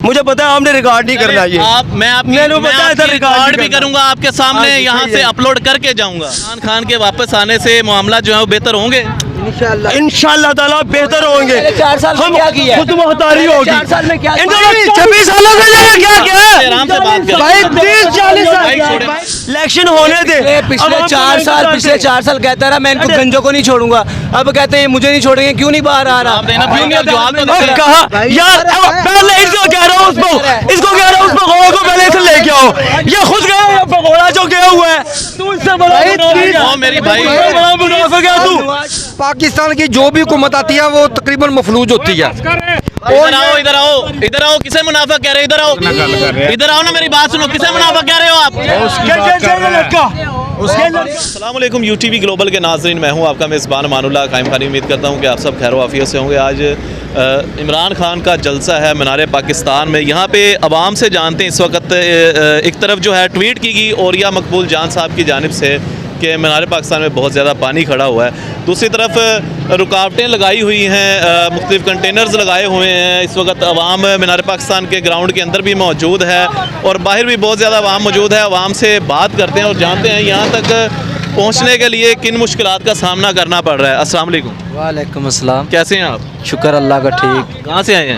मुझे पता है आपने रिकॉर्ड नहीं करना ये। मैं रिकॉर्ड भी करूंगा आपके सामने, यहाँ से अपलोड करके जाऊंगा। इमरान खान के वापस आने से मामला जो है वो बेहतर होंगे इंशाल्लाह ताला बेहतर होंगे। 4 साल में क्या किया? खुद मुख्तारी होगी। 4 साल में क्या? 26 सालों में क्या किया? आराम से बात करें भाई 30-40 साल इलेक्शन होने दे। पिछले 4 साल कहता रहा मैं इनको गंजों को नहीं छोड़ूंगा, अब कहते हैं मुझे नहीं छोड़ेंगे, क्यों नहीं बाहर आ रहा? कहा यार पहले इसको कह रहा हूँ, इसको कह रहा हूँ, उस पकौड़ा को पहले से लेके आओ। ये खुद गया है पकौड़ा जो गया हुआ है, तू इससे बड़ा मेरी भाई मुनाफिक है तू। पाकिस्तान की जो भी हुकूमत आती है वो तकरीबन मफलूज होती है। इधर आओ, किसे मुनाफा कह रहे हो? इधर आओ ना, मेरी बात सुनो, किसे मुनाफा कह रहे हो आप? अस्सलाम वालेकुम यूटीवी ग्लोबल के नाज़रीन, मैं हूं आपका मेज़बान अमानुल्लाह कायम खानी। उम्मीद करता हूं कि आप सब खैर वाफियत से होंगे। आज इमरान खान का जलसा है मीनार पाकिस्तान में। यहाँ पे अवाम से जानते हैं इस वक्त एक तरफ जो है ट्वीट की गई औरिया मकबूल जान साहब की जानिब से कि मीनार पाकिस्तान में बहुत ज़्यादा पानी खड़ा हुआ है। दूसरी तरफ रुकावटें लगाई हुई हैं, मुख्तलिफ कंटेनर्स लगाए हुए हैं। इस वक्त अवाम मीनार पाकिस्तान के ग्राउंड के अंदर भी मौजूद है और बाहर भी बहुत ज़्यादा अवाम मौजूद है। अवाम से बात करते हैं और जानते हैं यहाँ तक पहुँचने के लिए किन मुश्किलात का सामना करना पड़ रहा है। अस्सलाम वालेकुम। वालेकुम अस्सलाम। कैसे हैं आप? शुक्र अल्लाह का ठीक। कहाँ से आए हैं?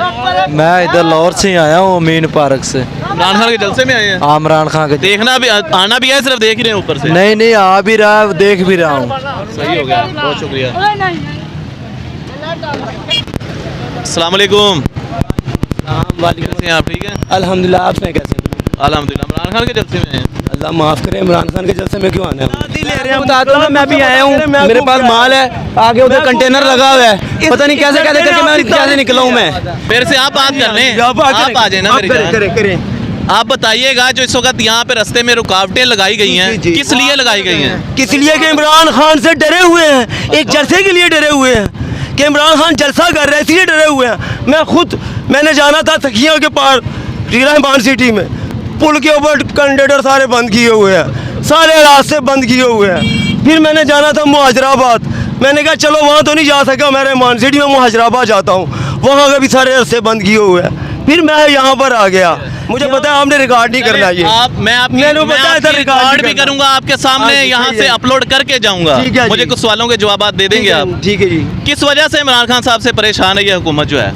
मैं इधर लाहौर से आया हूँ, अमीन पार्क से। इमरान खान के जलसे में आए हैं? इमरान खान के देखना भी आना भी है, सिर्फ देख ही रहे हैं ऊपर से? नहीं आ भी रहा है, देख भी रहा हूँ। सही हो गया, बहुत शुक्रिया। अस्सलाम वालेकुम। कैसे हैं आप? ठीक है अल्हम्दुलिल्लाह। आप में कैसे? अल्हम्दुलिल्लाह। इमरान खान के जलसे में हैं? अल्लाह माफ़ करे, इमरान खान के जलसे में क्यों आना है? बता दो ना, मैं भी आया हूँ, मेरे पास माल है, आगे उधर कंटेनर लगा हुआ है, पता नहीं कैसे करके मैं कैसे निकला हूँ। मैं फिर से आप बात कर लें, आप आ जाए ना मेरी जान। आप बताइएगा जो इस वक्त यहाँ पे रास्ते में रुकावटें लगाई गई हैं, किस लिए लगाई गई हैं? किस लिए कि इमरान खान से डरे हुए हैं, एक जलसे के लिए डरे हुए हैं कि इमरान खान जलसा कर रहे हैं, इसलिए डरे हुए हैं। मैंने जाना था तकिया के पार रहमान सिटी में, पुल के ऊपर कंटेनर सारे बंद किए हुए हैं, सारे रास्ते बंद किए हुए हैं। फिर मैंने जाना था मुहाजराबाद, मैंने कहा चलो वहाँ तो नहीं जा सका, मैं रहमान सिटी में मुहाजराबाद जाता हूँ, वहाँ के भी सारे रास्ते बंद किए हुए हैं। फिर मैं यहाँ पर आ गया। मुझे पता है आपने रिकॉर्ड नहीं करना ये। मैं रिकॉर्ड भी करूंगा आपके सामने, यहाँ से अपलोड करके जाऊंगा। मुझे कुछ सवालों के जवाब दे देंगे आप? ठीक है जी। किस वजह से इमरान खान साहब से परेशान है ये हुकूमत जो है?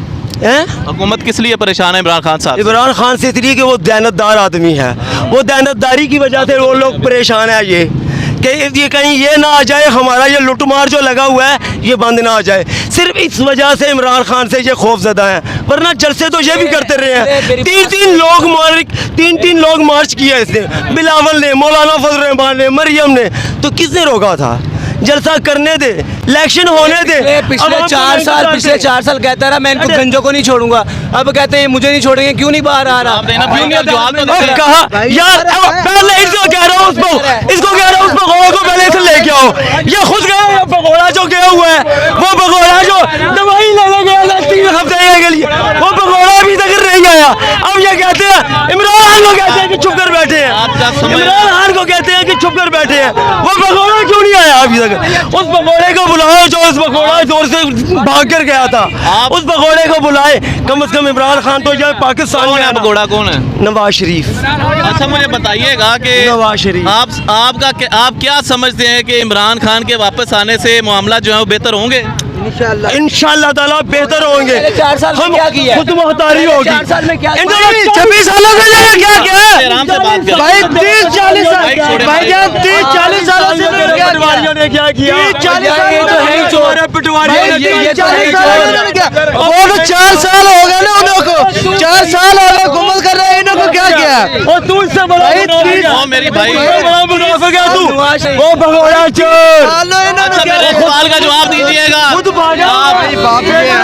हुकूमत किस लिए परेशान है इमरान खान साहब? इमरान खान से इसलिए कि वो दयानतदार आदमी है, वो दयानतदारी की वजह से वो लोग परेशान है। ये कहीं ये ना आ जाए, हमारा ये लुटमार जो लगा हुआ है ये बंद ना आ जाए, सिर्फ इस वजह से इमरान खान से ये खौफजदा है। वरना जलसे तो ये भी करते रहे हैं। तीन लोग मार्च किया इसने, बिलावल ने, मौलाना फजल रहमान ने, मरियम ने, तो किसने रोका था? जलसा करने दे, इलेक्शन होने दे। पिछले 4 साल कहता रहा मैं इनको गंजों को नहीं छोड़ूंगा, अब कहते हैं मुझे नहीं छोड़ेंगे, क्यों नहीं बाहर आ रहा? कहा यार पहले इसको कह रहा हूँ, इसको कह रहा हूँ, उस पकौड़ा को पहले से लेके आओ। ये खुद गया है पकौड़ा जो गया हुआ है, वो पकौड़ा जो दवाई लेने गया था 3 हफ्ते के लिए, वो पकौड़ा अभी तक नहीं आया। अब ये कहते हैं इमरान खान को कहते हैं कि चुप कर बैठे हैं, इमरान खान को कहते हैं कि चुप कर बैठे हैं, वो पकौड़ा क्यों नहीं आया अभी तक? उस पकौड़े को बुलाओ जो उस पकौड़ा जोर से भाग कर गया था, उस पकौड़े को बुलाए। कम से कम इमरान खान तो जो पाकिस्तान में पकौड़ा कौन है? नवाज शरीफ। अच्छा मुझे बताइएगा कि नवाज शरीफ आप क्या समझते हैं कि इमरान खान के वापस आने से मामला जो है वो बेहतर होंगे? इंशाल्लाह ताला बेहतर होंगे। 4 साल में क्या किया? खुद मुख्तारी होगी। 4 साल में क्या? 26 सालों में क्या किया? आराम से बात कर भाई 30-40 साल भाईजान 30-40 सालों से पटवारियों ने क्या किया? 30-40 साल ये तो है ही चोर, पटवारियों ने 40 साल वो तो 4 साल हो गए ना उनको, 4 साल हो गए हुकूमत कर रहे हैं, इनको क्या किया? और तू इससे बड़ा मेरी भाई मुनाफिक है तू, वो भगोड़ा चोर। मेरे सवाल का जवाब दीजिएगा। बात ये है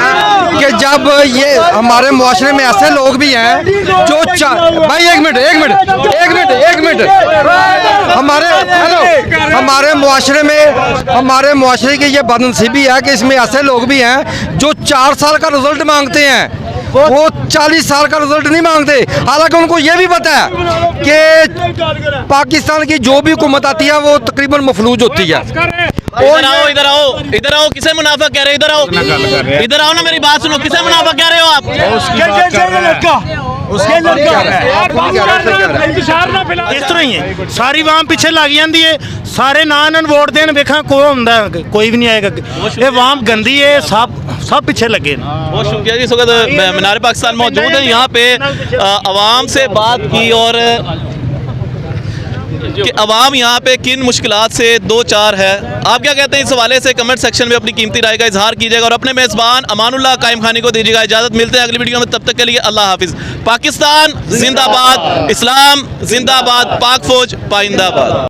कि जब ये हमारे मुआशरे में ऐसे लोग भी हैं जो भाई एक मिनट हमारे मुआशरे की ये बदनसीबी है कि इसमें ऐसे लोग भी हैं जो 4 साल का रिजल्ट मांगते हैं, वो 40 साल का रिजल्ट नहीं मांगते। हालांकि उनको ये भी पता है कि पाकिस्तान की जो भी हुकूमत आती है वो तकरीबन मफलूज होती है। इधर आओ, किसे मुनाफा कह रहे हो? इधर आओ ना, मेरी बात सुनो, किसे मुनाफा कह रहे हो आप? उसके अंदर क्या है? इस तरह ही है, सारी वाम पिछे लग जाती है, सारे नान वोट देन वेखा को होंदा कोई भी नहीं आएगा। ये वाम गंदी है, सब पीछे लगे हैं। बहुत शुक्रिया जी। इस वक्त मीनार पाकिस्तान मौजूद है, यहाँ पे आवाम से बात की और कि अवाम यहाँ पे किन मुश्किलात से दो चार है। आप क्या कहते हैं इस हवाले से? कमेंट सेक्शन में अपनी कीमती राय का इजहार कीजिएगा और अपने मेज़बान अमानुल्लाह कायम खानी को दीजिएगा इजाज़त। मिलते हैं अगली वीडियो में, तब तक के लिए अल्लाह हाफिज़। पाकिस्तान जिंदाबाद, इस्लाम जिंदाबाद, पाक फौज पाइंदाबाद।